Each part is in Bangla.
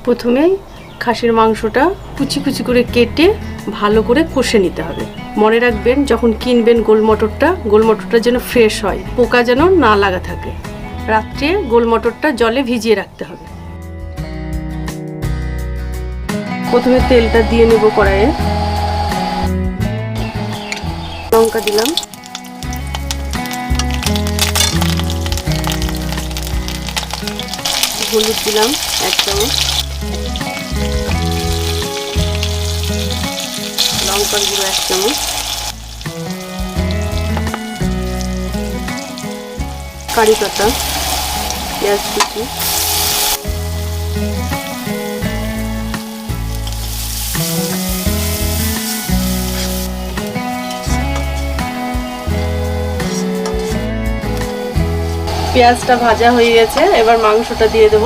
প্রথমেই খাসির মাংসটা কুচি কুচি করে কেটে ভালো করে কষে নিতে হবে। মনে রাখবেন যখন কিনবেন গোল মটরটা যেন ফ্রেশ হয়, পোকা যেন না লাগা থাকে। রাত্রে গোল মটরটা জলে ভিজিয়ে রাখতে হবে। প্রথমে তেলটা দিয়ে নেব কড়াইয়ে। লঙ্কা দিলাম, হলুদ দিলাম 1 চামচ, লঙ্কার গুঁড়ো 1 চামচ, কারি পাতা, পেঁয়াজ কুচি, পেঁয়াজটা ভাজা হয়ে গেছে, এবার মাংসটা দিয়ে দেব।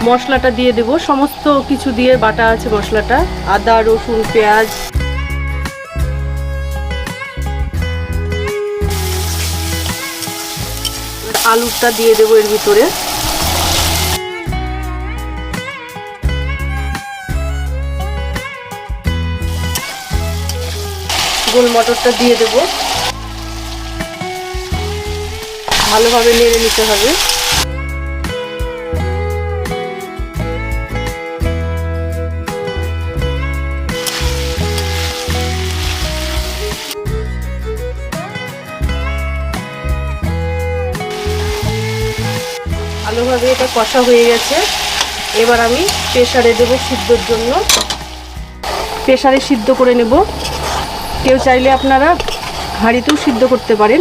মশলাটা দিয়ে দেব, সমস্ত কিছু দিয়ে বাটা আছে মশলাটা, আদা রসুন পেঁয়াজ। আলুটা দিয়ে দেব এর ভিতরে। গোল মটরটা দিয়ে দেব, ভালোভাবে নেড়ে নিতে হবে। ভালোভাবে এটা কষা হয়ে গেছে, এবার আমি প্রেসারে দেব সিদ্ধর জন্য। প্রেসারে সিদ্ধ করে নেব। কেউ চাইলে আপনারা হাঁড়িতেও সিদ্ধ করতে পারেন।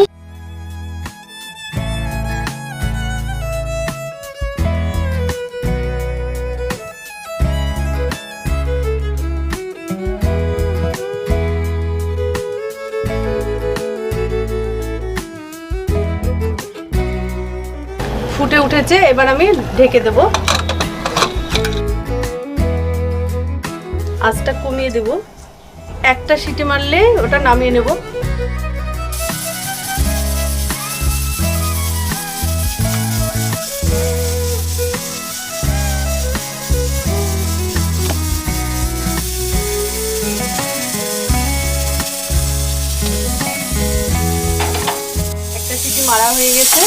ফুটে উঠেছে, এবার আমি ঢেকে দেব। আঁচটা কমিয়ে দেব, একটা সিটি মারলে ওটা নামিয়ে নেব। একটা সিটি মারা হয়ে গেছে,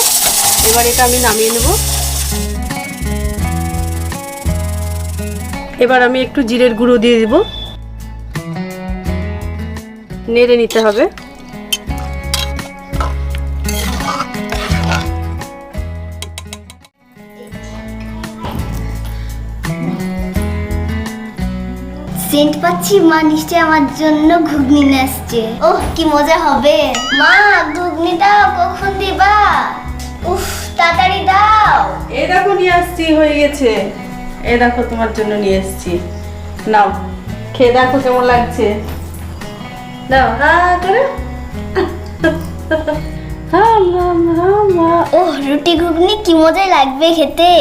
এবার এটা আমি নামিয়ে নেব। এবার আমি একটু জিরের গুঁড়ো দিয়ে দেব, নেড়ে নিতে হবে। সেন্ট পাচ্ছি, মা নিশ্চয়ই আমার জন্য ঘুগনি নিয়ে আসছে। ওহ কি মজা হবে। মা ঘুগনিটা কখন দিবা? উফ তাড়াতাড়ি দাও। এই দেখো নিয়ে আসছি, হয়ে গেছে। এই দেখো তোমার জন্য নিয়ে এসেছি, নাও খেয়ে দেখো কেমন লাগছে। দাও হা করে। ওহ রুটি ঘুগনি কি মজা লাগবে খেতে।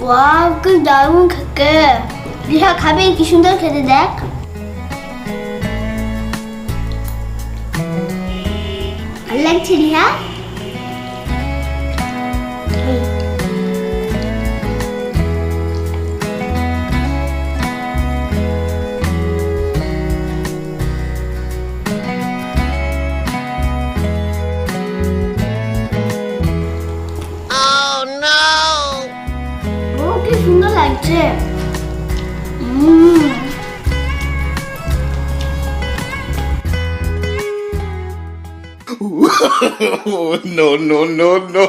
ওয়াও কি দারুণ খেতে। রিহা খাবে? কি সুন্দর খেতে দেখ। ভালো লাগছে রিহা? কি সুন্দর লাগছে। No, no, no, no.